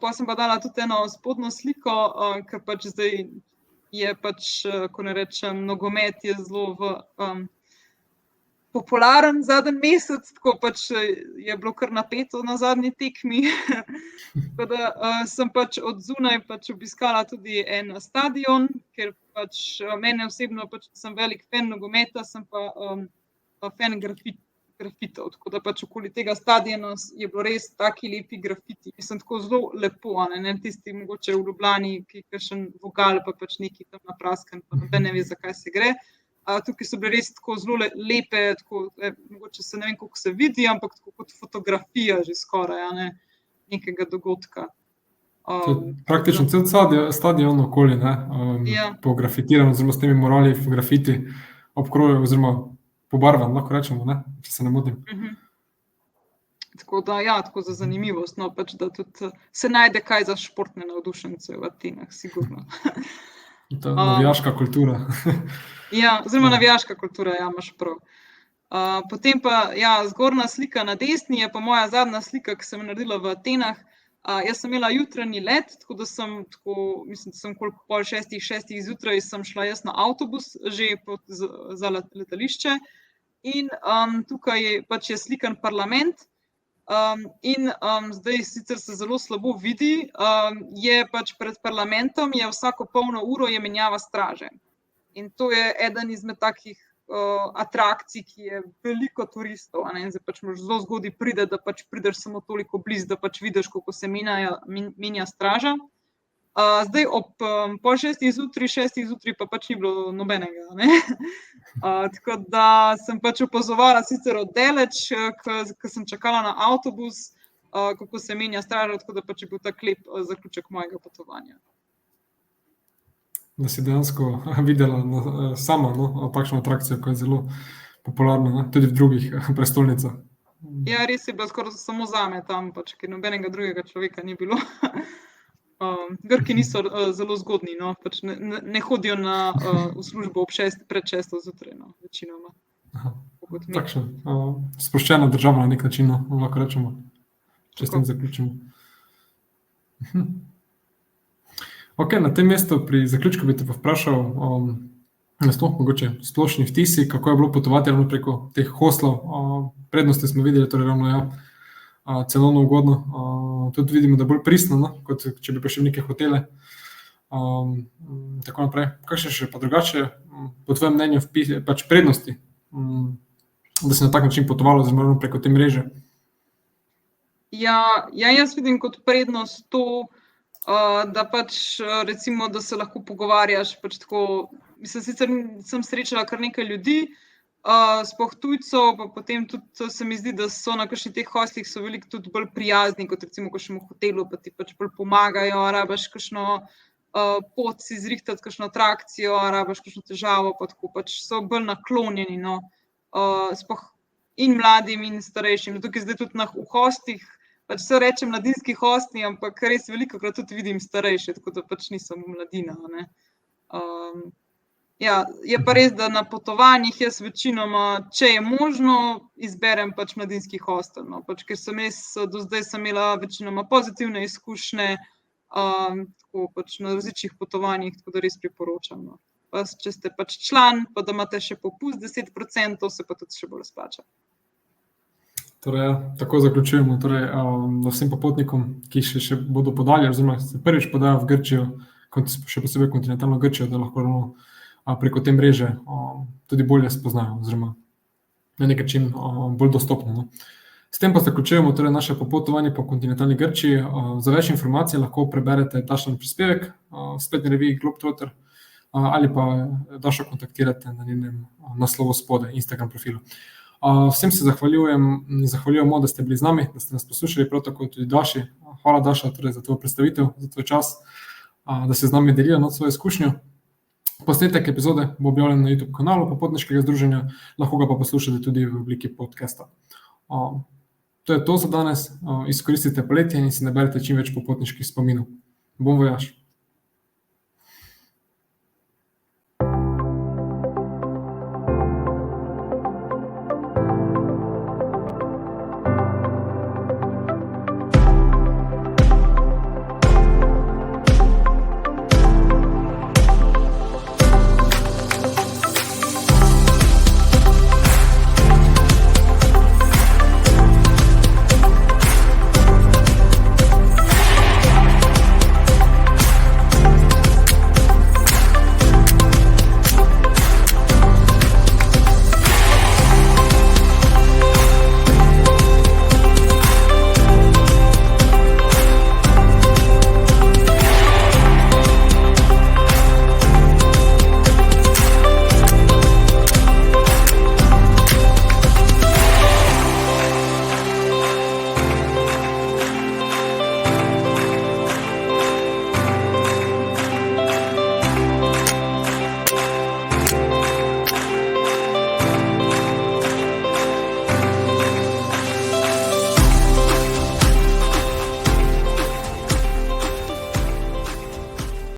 pa sem pa dala tudi eno spodnjo sliko, ker pač zdaj je pač, ko ne rečem, nogomet je zelo popularen zadnji mesec, tako pač je bilo kar napeto na zadnji tekmi. Tako da sem pač od zunaj pač obiskala tudi en stadion, ker pač mene osebno pač sem velik fan nogometa, sem pa fan grafitov, tako da pač okoli tega stadiona je bilo res taki lepi grafiti. Mislim, tako zelo lepo, ne tisti mogoče v Ljubljani, ki je kakšen vogal, pa pač neki tam napraskan, pa noben ne ve, zakaj se gre. Tukaj so bile res tako zelo lepe, tako, mogoče se ne vem, koliko se vidi, ampak tako kot fotografija že skoraj, nekega dogodka. Praktično cel stadion okoli, pografitiran, oziroma s temi murali, grafiti obkrožen, oziroma pobarvan, lahko rečemo, če se ne motim. Tako da, tako za zanimivost, pač, da tudi se najde kaj za športne navdušence v Atenah, sigurno. Ta navijaška kultura. Oziroma navijaška kultura, imaš prav. Potem pa, zgornja slika na desni je pa moja zadnja slika, ki sem jo naredila v Atenah. Jaz sem imela jutranji let, tako da sem, mislim, da sem koliko pol 6 zjutraj sem šla jaz na avtobus že za letališče in tukaj pač je slikan parlament. In zdaj sicer se zelo slabo vidi, je pač pred parlamentom, je vsako polno uro je menjava straže. In to je eden izmed takih atrakcij, ki je veliko turistov. In zdaj pač moraš zelo zgodaj priti, da pač prideš samo toliko blizu, da pač vidiš, kako se menja straža. Zdaj ob pol 6 zjutraj pa pač ni bilo nobenega. Tako da sem pač opazovala sicer od daleč, ko sem čakala na avtobus, kako se menja straža, tako da pač je bil tak lep zaključek mojega potovanja. Da si dejansko videla sama takšno atrakcijo, ki je zelo popularna, tudi v drugih prestolnicah. Res je bilo skoraj samo zame tam, pač, ker nobenega drugega človeka ni bilo. Grki niso zelo zgodni, pač ne hodijo v službo pred 6 zjutraj, večinoma. Takšen, sproščena država na nek način, lahko rečemo, če s tem zaključimo. Ok, na tem mestu pri zaključku bi te pa vprašal, mogoče splošni vtisi, kako je bilo potovati ravno preko teh hostlov. Prednosti smo videli, torej ravno cenovno ugodno, tudi vidimo, da bolj pristno, kot če bi prišli v neke hotele. Tako naprej. Kakšne še pa drugače, po tvojem mnenju, pač prednosti, da si na tak način potovala oziroma preko te mreže? Jaz vidim kot prednost to, da pač recimo, da se lahko pogovarjaš pač tako, mislim, sicer sem srečala kar nekaj ljudi, sploh tujcev, pa potem tudi se mi zdi, da so na kakšnih teh hostlih so veliko tudi bolj prijazni, kot recimo v kakšnem hotelu, pa ti pač bolj pomagajo, rabiš kakšno pot si zrihtati, kakšno atrakcijo, rabiš kakšno težavo, pa tako pač so bolj naklonjeni, sploh in mladim in starejšim. Tukaj zdaj tudi v hostih, pač se rečem mladinski hostli, ampak res velikokrat tudi vidim starejše, tako da pač nisem mladina, je pa res, da na potovanjih jaz večinoma, če je možno, izberem pač mladinski hostel, pač, ker sem res, do zdaj sem imela večinoma pozitivne izkušnje, tako pač na različnih potovanjih, tako da res priporočam. Pa če ste pač član, pa da imate še popust 10%, se pa tudi še bolj splača. Torej, tako zaključujemo, vsem popotnikom, ki še bodo podali, oziroma se prvič podajo v Grčijo, še posebej kontinentalno Grčijo, da lahko preko te mreže tudi bolje spoznajo, oziroma na nek način bolj dostopno. S tem pa zaključujemo naše popotovanje po kontinentalni Grčiji. Za več informacij lahko preberete Dašin prispevek v spletni reviji Globetrotter ali pa Dašo kontaktirate na njenem naslovu spodaj, Instagram profilu. Vsem se zahvaljujemo, da ste bili z nami, da ste nas poslušali, prav tako tudi Daši. Hvala, Daša, za tvojo predstavitev, za tvoj čas, da se z nami delila svojo izkušnjo. Posnetek epizode bo objavljen na YouTube kanalu Popotniškega združenja, lahko ga pa poslušate tudi v obliki podcasta. To je to za danes, izkoristite poletje in si naberite čim več popotniških spominov. Bon voyage!